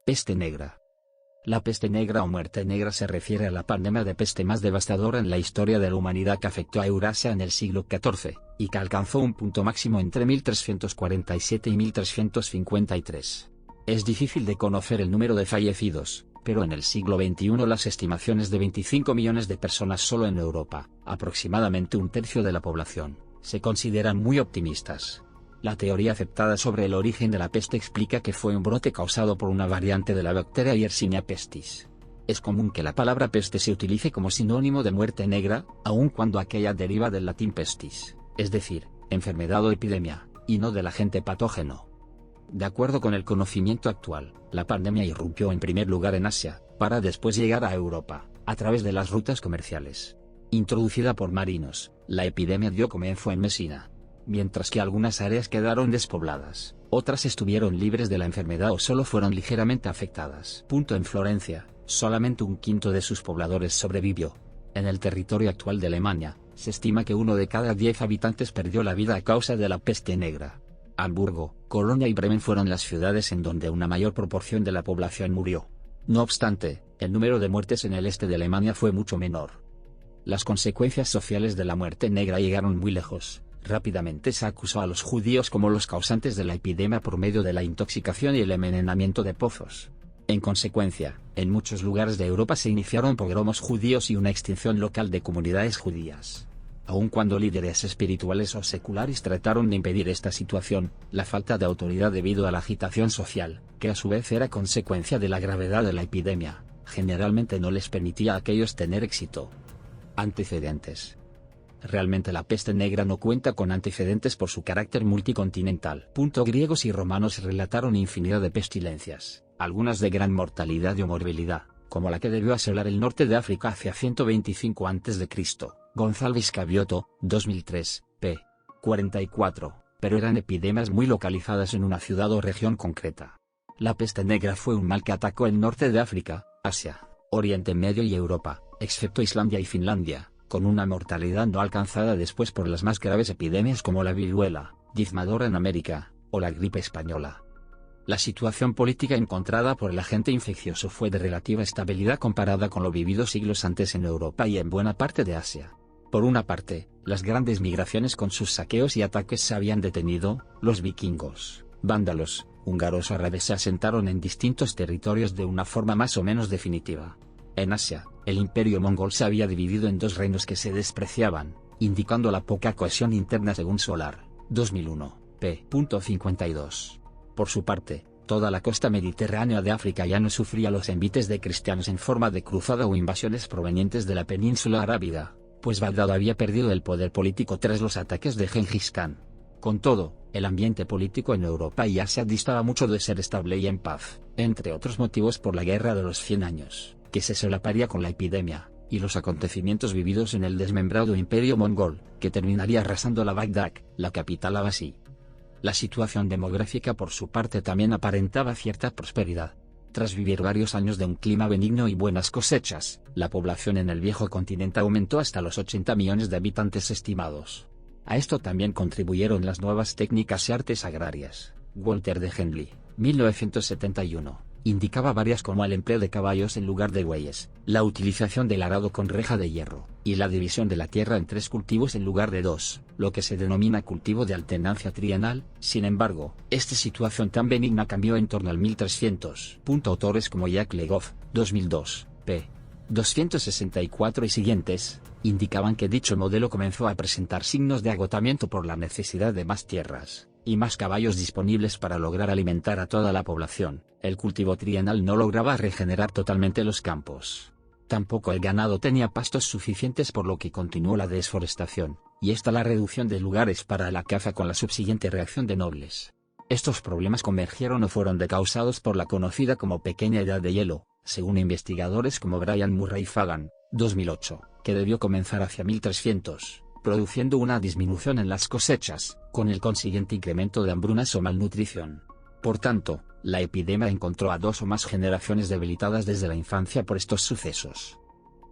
Peste negra. La peste negra o muerte negra se refiere a la pandemia de peste más devastadora en la historia de la humanidad que afectó a Eurasia en el siglo XIV, y que alcanzó un punto máximo entre 1347 y 1353. Es difícil de conocer el número de fallecidos, pero en el siglo XXI las estimaciones de 25 millones de personas solo en Europa, aproximadamente un tercio de la población, se consideran muy optimistas. La teoría aceptada sobre el origen de la peste explica que fue un brote causado por una variante de la bacteria Yersinia pestis. Es común que la palabra peste se utilice como sinónimo de muerte negra, aun cuando aquella deriva del latín pestis, es decir, enfermedad o epidemia, y no del agente patógeno. De acuerdo con el conocimiento actual, la pandemia irrumpió en primer lugar en Asia, para después llegar a Europa, a través de las rutas comerciales. Introducida por marinos, la epidemia dio comienzo en Mesina. Mientras que algunas áreas quedaron despobladas, otras estuvieron libres de la enfermedad o solo fueron ligeramente afectadas. En Florencia, solamente un quinto de sus pobladores sobrevivió. En el territorio actual de Alemania, se estima que 1 de cada 10 habitantes perdió la vida a causa de la peste negra. Hamburgo, Colonia y Bremen fueron las ciudades en donde una mayor proporción de la población murió. No obstante, el número de muertes en el este de Alemania fue mucho menor. Las consecuencias sociales de la muerte negra llegaron muy lejos. Rápidamente se acusó a los judíos como los causantes de la epidemia por medio de la intoxicación y el envenenamiento de pozos. En consecuencia, en muchos lugares de Europa se iniciaron pogromos judíos y una extinción local de comunidades judías. Aun cuando líderes espirituales o seculares trataron de impedir esta situación, la falta de autoridad debido a la agitación social, que a su vez era consecuencia de la gravedad de la epidemia, generalmente no les permitía a aquellos tener éxito. Antecedentes. Realmente la peste negra no cuenta con antecedentes por su carácter multicontinental. Griegos y romanos relataron infinidad de pestilencias, algunas de gran mortalidad y morbilidad, como la que debió asolar el norte de África hacia 125 a.C. González Cavioto, 2003, p. 44, pero eran epidemias muy localizadas en una ciudad o región concreta. La peste negra fue un mal que atacó el norte de África, Asia, Oriente Medio y Europa, excepto Islandia y Finlandia, con una mortalidad no alcanzada después por las más graves epidemias como la viruela, diezmadora en América, o la gripe española. La situación política encontrada por el agente infeccioso fue de relativa estabilidad comparada con lo vivido siglos antes en Europa y en buena parte de Asia. Por una parte, las grandes migraciones con sus saqueos y ataques se habían detenido, los vikingos, vándalos, húngaros o árabes se asentaron en distintos territorios de una forma más o menos definitiva. En Asia, el imperio mongol se había dividido en dos reinos que se despreciaban, indicando la poca cohesión interna según Solar, 2001, p. 52. Por su parte, toda la costa mediterránea de África ya no sufría los envites de cristianos en forma de cruzada o invasiones provenientes de la península arábiga, pues Bagdad había perdido el poder político tras los ataques de Gengis Khan. Con todo, el ambiente político en Europa y Asia distaba mucho de ser estable y en paz, entre otros motivos por la Guerra de los 100 años, que se solaparía con la epidemia, y los acontecimientos vividos en el desmembrado imperio mongol, que terminaría arrasando la Bagdad, la capital abasí. La situación demográfica por su parte también aparentaba cierta prosperidad. Tras vivir varios años de un clima benigno y buenas cosechas, la población en el viejo continente aumentó hasta los 80 millones de habitantes estimados. A esto también contribuyeron las nuevas técnicas y artes agrarias. Walter de Henley, 1971, indicaba varias como el empleo de caballos en lugar de bueyes, la utilización del arado con reja de hierro, y la división de la tierra en 3 cultivos en lugar de 2, lo que se denomina cultivo de alternancia trienal. Sin embargo, esta situación tan benigna cambió en torno al 1300. Autores como Jacques Le Goff, 2002, p. 264 y siguientes, indicaban que dicho modelo comenzó a presentar signos de agotamiento por la necesidad de más tierras y más caballos disponibles para lograr alimentar a toda la población. El cultivo trienal no lograba regenerar totalmente los campos. Tampoco el ganado tenía pastos suficientes, por lo que continuó la desforestación, y esta la reducción de lugares para la caza con la subsiguiente reacción de nobles. Estos problemas convergieron o fueron decausados por la conocida como Pequeña Edad de Hielo, según investigadores como Brian Murray Fagan, 2008, que debió comenzar hacia 1300, produciendo una disminución en las cosechas, con el consiguiente incremento de hambrunas o malnutrición. Por tanto, la epidemia encontró a 2 o más generaciones debilitadas desde la infancia por estos sucesos.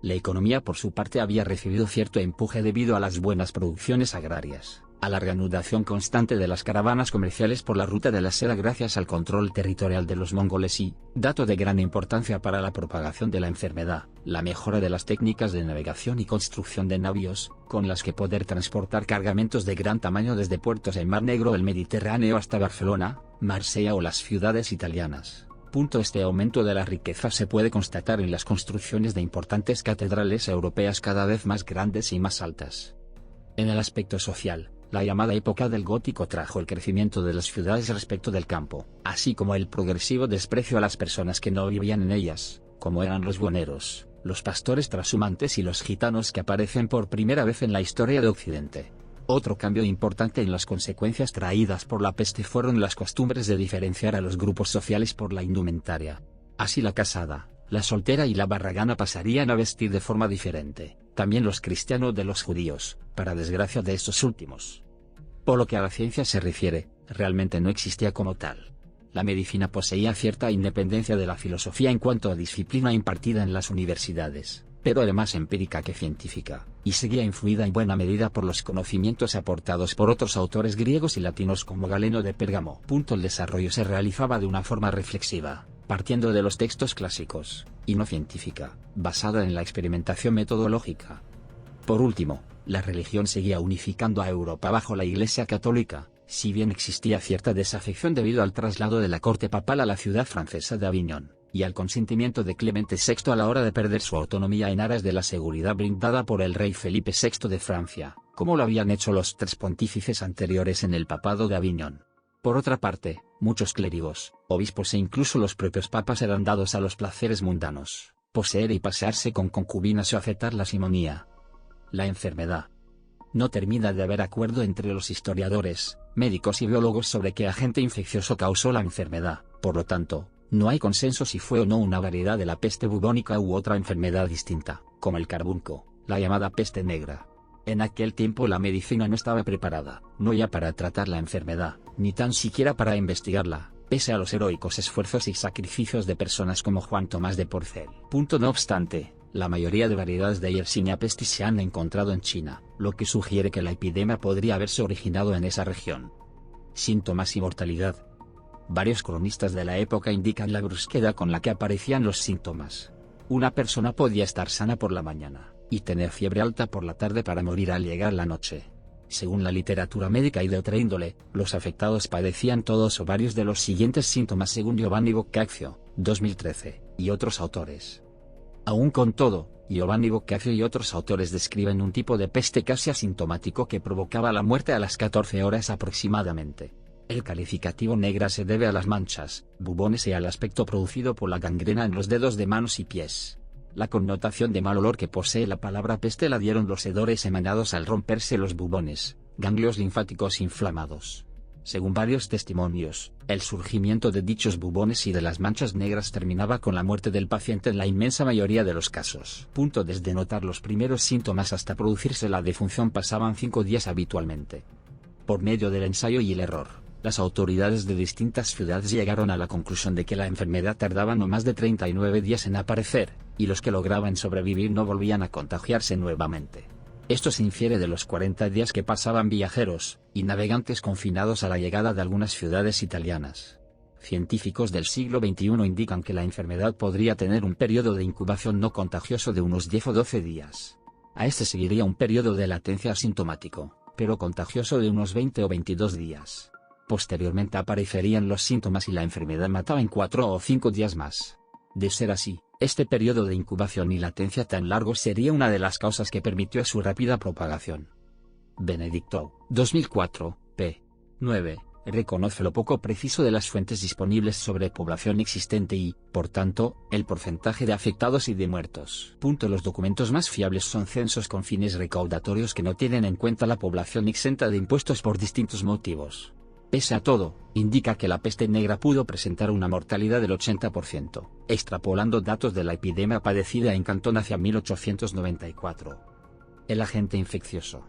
La economía por su parte había recibido cierto empuje debido a las buenas producciones agrarias, a la reanudación constante de las caravanas comerciales por la ruta de la seda gracias al control territorial de los mongoles y, dato de gran importancia para la propagación de la enfermedad, la mejora de las técnicas de navegación y construcción de navíos, con las que poder transportar cargamentos de gran tamaño desde puertos en Mar Negro del Mediterráneo hasta Barcelona, Marsella o las ciudades italianas. Este aumento de la riqueza se puede constatar en las construcciones de importantes catedrales europeas cada vez más grandes y más altas. En el aspecto social, la llamada época del gótico trajo el crecimiento de las ciudades respecto del campo, así como el progresivo desprecio a las personas que no vivían en ellas, como eran los buhoneros, los pastores trashumantes y los gitanos que aparecen por primera vez en la historia de Occidente. Otro cambio importante en las consecuencias traídas por la peste fueron las costumbres de diferenciar a los grupos sociales por la indumentaria. Así la casada, la soltera y la barragana pasarían a vestir de forma diferente, también los cristianos de los judíos, para desgracia de estos últimos. Por lo que a la ciencia se refiere, realmente no existía como tal. La medicina poseía cierta independencia de la filosofía en cuanto a disciplina impartida en las universidades, pero era más empírica que científica, y seguía influida en buena medida por los conocimientos aportados por otros autores griegos y latinos como Galeno de Pérgamo. El desarrollo se realizaba de una forma reflexiva, partiendo de los textos clásicos, y no científica, basada en la experimentación metodológica. Por último, la religión seguía unificando a Europa bajo la Iglesia católica, si bien existía cierta desafección debido al traslado de la corte papal a la ciudad francesa de Aviñón, y al consentimiento de Clemente VI a la hora de perder su autonomía en aras de la seguridad brindada por el rey Felipe VI de Francia, como lo habían hecho los 3 pontífices anteriores en el papado de Aviñón. Por otra parte, muchos clérigos, obispos e incluso los propios papas eran dados a los placeres mundanos, poseer y pasearse con concubinas o aceptar la simonía. La enfermedad. No termina de haber acuerdo entre los historiadores, médicos y biólogos sobre qué agente infeccioso causó la enfermedad, por lo tanto, no hay consenso si fue o no una variedad de la peste bubónica u otra enfermedad distinta, como el carbunco, la llamada peste negra. En aquel tiempo la medicina no estaba preparada, no ya para tratar la enfermedad, ni tan siquiera para investigarla, pese a los heroicos esfuerzos y sacrificios de personas como Juan Tomás de Porcel. No obstante, la mayoría de variedades de Yersinia pestis se han encontrado en China, lo que sugiere que la epidemia podría haberse originado en esa región. Síntomas y mortalidad. Varios cronistas de la época indican la brusquedad con la que aparecían los síntomas. Una persona podía estar sana por la mañana, y tener fiebre alta por la tarde para morir al llegar la noche. Según la literatura médica y de otra índole, los afectados padecían todos o varios de los siguientes síntomas según Giovanni Boccaccio, 2013, y otros autores. Aún con todo, Giovanni Boccaccio y otros autores describen un tipo de peste casi asintomático que provocaba la muerte a las 14 horas aproximadamente. El calificativo negra se debe a las manchas, bubones y al aspecto producido por la gangrena en los dedos de manos y pies. La connotación de mal olor que posee la palabra peste la dieron los hedores emanados al romperse los bubones, ganglios linfáticos inflamados. Según varios testimonios, el surgimiento de dichos bubones y de las manchas negras terminaba con la muerte del paciente en la inmensa mayoría de los casos. Desde notar los primeros síntomas hasta producirse la defunción pasaban 5 días habitualmente. Por medio del ensayo y el error, las autoridades de distintas ciudades llegaron a la conclusión de que la enfermedad tardaba no más de 39 días en aparecer, y los que lograban sobrevivir no volvían a contagiarse nuevamente. Esto se infiere de los 40 días que pasaban viajeros y navegantes confinados a la llegada de algunas ciudades italianas. Científicos del siglo XXI indican que la enfermedad podría tener un periodo de incubación no contagioso de unos 10 o 12 días. A este seguiría un periodo de latencia asintomático, pero contagioso de unos 20 o 22 días. Posteriormente aparecerían los síntomas y la enfermedad mataba en 4 o 5 días más. De ser así, este periodo de incubación y latencia tan largo sería una de las causas que permitió su rápida propagación. Benedicto, 2004, p. 9, reconoce lo poco preciso de las fuentes disponibles sobre población existente y, por tanto, el porcentaje de afectados y de muertos. Los documentos más fiables son censos con fines recaudatorios que no tienen en cuenta la población exenta de impuestos por distintos motivos. Pese a todo, indica que la peste negra pudo presentar una mortalidad del 80%, extrapolando datos de la epidemia padecida en Cantón hacia 1894. El agente infeccioso.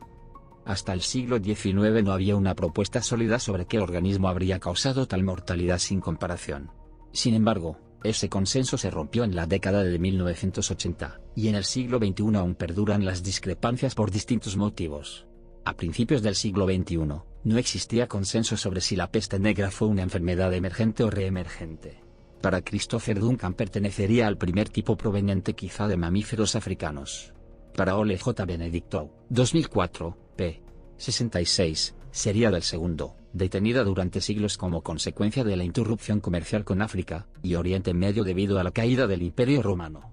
Hasta el siglo XIX no había una propuesta sólida sobre qué organismo habría causado tal mortalidad sin comparación. Sin embargo, ese consenso se rompió en la década de 1980, y en el siglo XXI aún perduran las discrepancias por distintos motivos. A principios del siglo XXI, no existía consenso sobre si la peste negra fue una enfermedad emergente o reemergente. Para Christopher Duncan pertenecería al primer tipo proveniente quizá de mamíferos africanos. Para Ole J. Benedictou, 2004, p. 66, sería del segundo, detenida durante siglos como consecuencia de la interrupción comercial con África y Oriente Medio debido a la caída del Imperio Romano.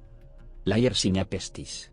La Yersinia pestis.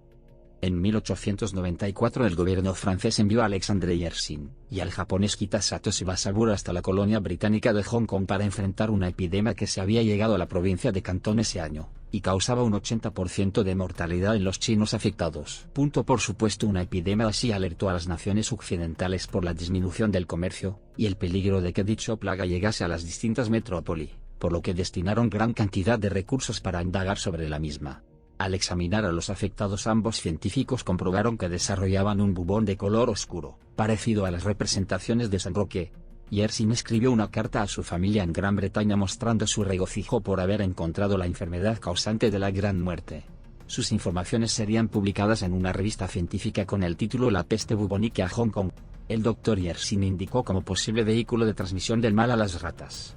En 1894 el gobierno francés envió a Alexandre Yersin y al japonés Kita Satoshi Basaburo hasta la colonia británica de Hong Kong para enfrentar una epidemia que se había llegado a la provincia de Cantón ese año, y causaba un 80% de mortalidad en los chinos afectados. Por supuesto, una epidemia así alertó a las naciones occidentales por la disminución del comercio, y el peligro de que dicha plaga llegase a las distintas metrópoli, por lo que destinaron gran cantidad de recursos para indagar sobre la misma. Al examinar a los afectados, ambos científicos comprobaron que desarrollaban un bubón de color oscuro, parecido a las representaciones de San Roque. Yersin escribió una carta a su familia en Gran Bretaña mostrando su regocijo por haber encontrado la enfermedad causante de la Gran Muerte. Sus informaciones serían publicadas en una revista científica con el título La peste bubónica a Hong Kong. El Dr. Yersin indicó como posible vehículo de transmisión del mal a las ratas.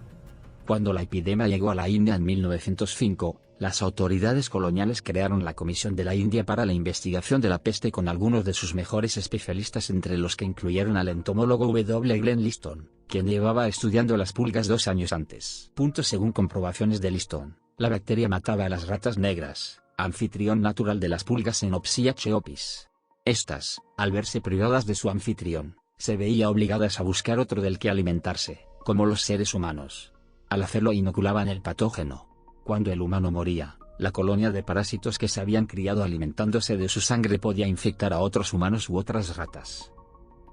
Cuando la epidemia llegó a la India en 1905, las autoridades coloniales crearon la Comisión de la India para la investigación de la peste con algunos de sus mejores especialistas, entre los que incluyeron al entomólogo W. Glenn Liston, quien llevaba estudiando las pulgas 2 años antes. Según comprobaciones de Liston, la bacteria mataba a las ratas negras, anfitrión natural de las pulgas Xenopsia cheopis. Estas, al verse privadas de su anfitrión, se veían obligadas a buscar otro del que alimentarse, como los seres humanos. Al hacerlo inoculaban el patógeno. Cuando el humano moría, la colonia de parásitos que se habían criado alimentándose de su sangre podía infectar a otros humanos u otras ratas.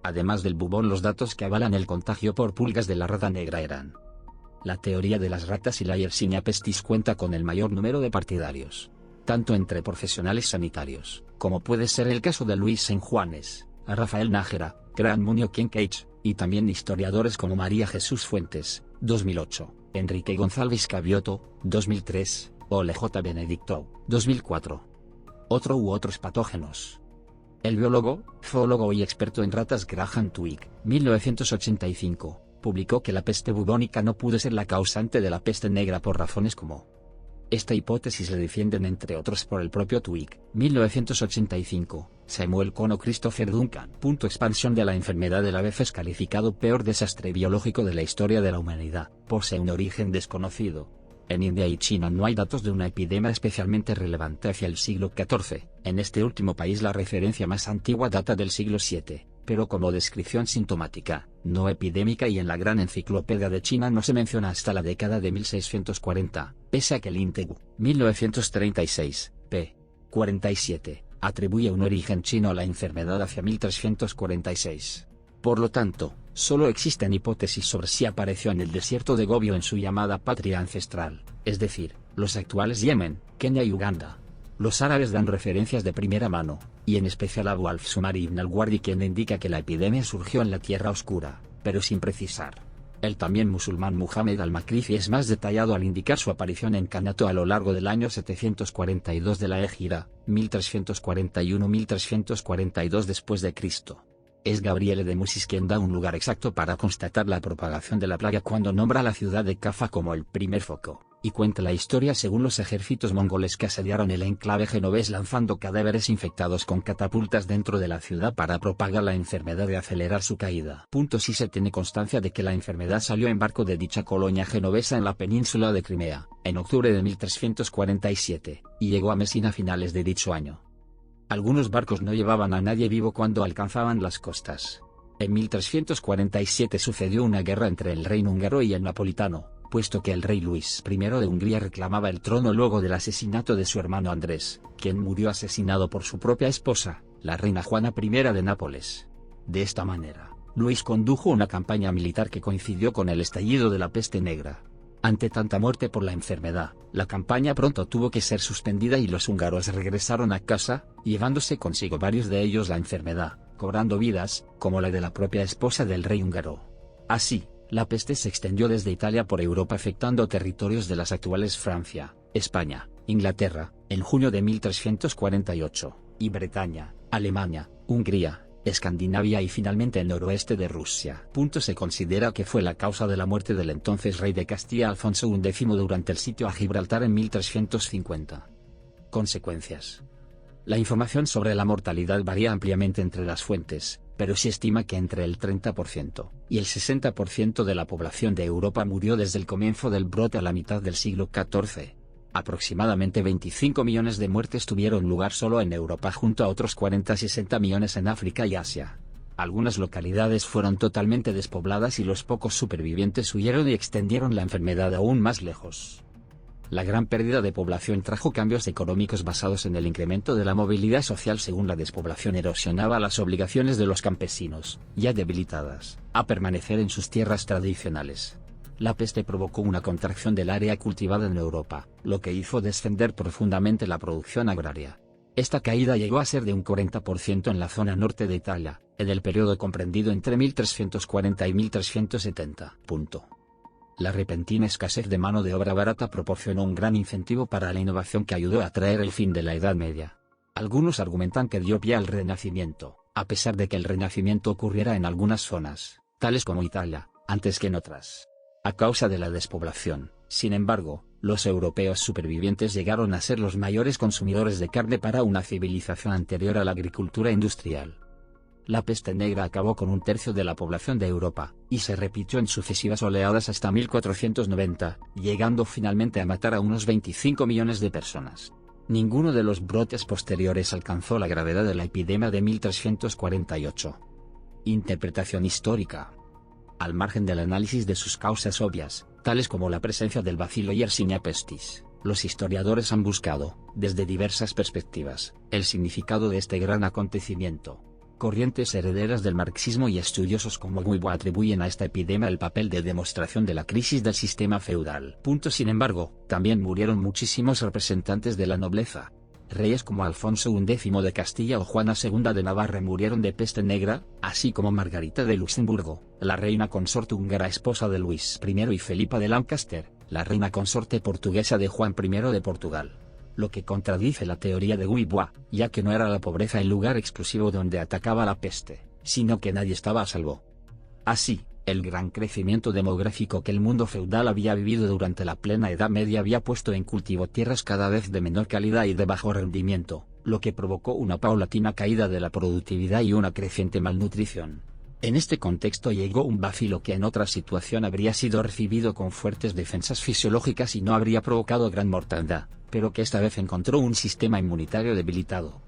Además del bubón, los datos que avalan el contagio por pulgas de la rata negra eran: la teoría de las ratas y la Yersinia pestis cuenta con el mayor número de partidarios, tanto entre profesionales sanitarios, como puede ser el caso de Luis San Juanes, a Rafael Nájera, Grant Munio Kincaid, y también historiadores como María Jesús Fuentes, 2008, Enrique González Cavioto, 2003, Ole J. Benedictou, 2004. Otro u otros patógenos. El biólogo, zoólogo y experto en ratas Graham Twigg, 1985, publicó que la peste bubónica no pudo ser la causante de la peste negra por razones como: esta hipótesis le defienden entre otros por el propio Twigg, 1985, Samuel Cohn o Christopher Duncan. Expansión de la enfermedad de la vez es calificado peor desastre biológico de la historia de la humanidad, posee un origen desconocido. En India y China no hay datos de una epidemia especialmente relevante hacia el siglo XIV, en este último país la referencia más antigua data del siglo VII, pero como descripción sintomática, no epidémica, y en la Gran Enciclopedia de China no se menciona hasta la década de 1640, pese a que el INTEGU, 1936, p. 47, atribuye un origen chino a la enfermedad hacia 1346. Por lo tanto, solo existen hipótesis sobre si apareció en el desierto de Gobi o en su llamada patria ancestral, es decir, los actuales Yemen, Kenia y Uganda. Los árabes dan referencias de primera mano, y en especial Abu al-Sumari ibn al-Wardi, quien indica que la epidemia surgió en la Tierra Oscura, pero sin precisar. El también musulmán Muhammad al-Makrizi es más detallado al indicar su aparición en Kanato a lo largo del año 742 de la Égira, 1341-1342 después de Cristo. Es Gabriele de Musis quien da un lugar exacto para constatar la propagación de la plaga cuando nombra a la ciudad de Kaffa como el primer foco, y cuenta la historia según los ejércitos mongoles que asediaron el enclave genovés lanzando cadáveres infectados con catapultas dentro de la ciudad para propagar la enfermedad y acelerar su caída. Sí se tiene constancia de que la enfermedad salió en barco de dicha colonia genovesa en la península de Crimea, en octubre de 1347, y llegó a Mesina a finales de dicho año. Algunos barcos no llevaban a nadie vivo cuando alcanzaban las costas. En 1347 sucedió una guerra entre el reino húngaro y el napolitano, puesto que el rey Luis I de Hungría reclamaba el trono luego del asesinato de su hermano Andrés, quien murió asesinado por su propia esposa, la reina Juana I de Nápoles. De esta manera, Luis condujo una campaña militar que coincidió con el estallido de la peste negra. Ante tanta muerte por la enfermedad, la campaña pronto tuvo que ser suspendida y los húngaros regresaron a casa, llevándose consigo varios de ellos la enfermedad, cobrando vidas, como la de la propia esposa del rey húngaro. Así, la peste se extendió desde Italia por Europa afectando territorios de las actuales Francia, España, Inglaterra, en junio de 1348, y Bretaña, Alemania, Hungría, Escandinavia y finalmente el noroeste de Rusia. Se considera que fue la causa de la muerte del entonces rey de Castilla Alfonso XI durante el sitio a Gibraltar en 1350. Consecuencias. La información sobre la mortalidad varía ampliamente entre las fuentes, pero se estima que entre el 30% y el 60% de la población de Europa murió desde el comienzo del brote a la mitad del siglo XIV. Aproximadamente 25 millones de muertes tuvieron lugar solo en Europa junto a otros 40-60 millones en África y Asia. Algunas localidades fueron totalmente despobladas y los pocos supervivientes huyeron y extendieron la enfermedad aún más lejos. La gran pérdida de población trajo cambios económicos basados en el incremento de la movilidad social según la despoblación erosionaba las obligaciones de los campesinos, ya debilitadas, a permanecer en sus tierras tradicionales. La peste provocó una contracción del área cultivada en Europa, lo que hizo descender profundamente la producción agraria. Esta caída llegó a ser de un 40% en la zona norte de Italia, en el periodo comprendido entre 1340 y 1370. La repentina escasez de mano de obra barata proporcionó un gran incentivo para la innovación que ayudó a traer el fin de la Edad Media. Algunos argumentan que dio pie al Renacimiento, a pesar de que el Renacimiento ocurriera en algunas zonas, tales como Italia, antes que en otras. A causa de la despoblación, sin embargo, los europeos supervivientes llegaron a ser los mayores consumidores de carne para una civilización anterior a la agricultura industrial. La peste negra acabó con un tercio de la población de Europa, y se repitió en sucesivas oleadas hasta 1490, llegando finalmente a matar a unos 25 millones de personas. Ninguno de los brotes posteriores alcanzó la gravedad de la epidemia de 1348. Interpretación histórica. Al margen del análisis de sus causas obvias, tales como la presencia del bacilo Yersinia pestis, los historiadores han buscado, desde diversas perspectivas, el significado de este gran acontecimiento. Corrientes herederas del marxismo y estudiosos como Guibo atribuyen a esta epidemia el papel de demostración de la crisis del sistema feudal. Sin embargo, también murieron muchísimos representantes de la nobleza. Reyes como Alfonso XI de Castilla o Juana II de Navarra murieron de peste negra, así como Margarita de Luxemburgo, la reina consorte húngara esposa de Luis I y Felipa de Lancaster, la reina consorte portuguesa de Juan I de Portugal. Lo que contradice la teoría de Guibois, ya que no era la pobreza el lugar exclusivo donde atacaba la peste, sino que nadie estaba a salvo. Así, el gran crecimiento demográfico que el mundo feudal había vivido durante la plena Edad Media había puesto en cultivo tierras cada vez de menor calidad y de bajo rendimiento, lo que provocó una paulatina caída de la productividad y una creciente malnutrición. En este contexto llegó un bacilo que en otra situación habría sido recibido con fuertes defensas fisiológicas y no habría provocado gran mortandad, pero que esta vez encontró un sistema inmunitario debilitado.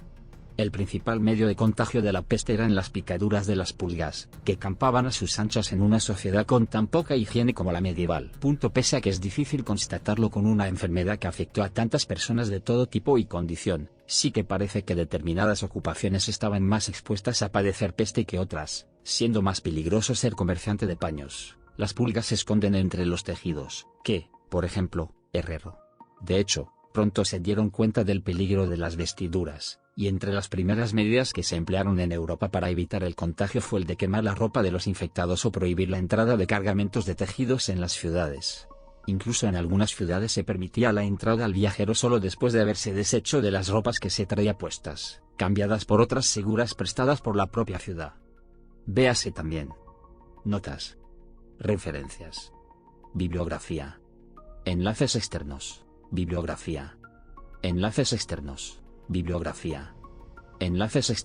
El principal medio de contagio de la peste eran las picaduras de las pulgas, que campaban a sus anchas en una sociedad con tan poca higiene como la medieval. Pese a que es difícil constatarlo con una enfermedad que afectó a tantas personas de todo tipo y condición, sí que parece que determinadas ocupaciones estaban más expuestas a padecer peste que otras, siendo más peligroso ser comerciante de paños. Las pulgas se esconden entre los tejidos, que, por ejemplo, herrero. De hecho, pronto se dieron cuenta del peligro de las vestiduras, y entre las primeras medidas que se emplearon en Europa para evitar el contagio fue el de quemar la ropa de los infectados o prohibir la entrada de cargamentos de tejidos en las ciudades. Incluso en algunas ciudades se permitía la entrada al viajero solo después de haberse deshecho de las ropas que se traía puestas, cambiadas por otras seguras prestadas por la propia ciudad. Véase también. Notas. Referencias. Bibliografía. Enlaces externos. Bibliografía. Enlaces externos. Bibliografía. Enlaces externos.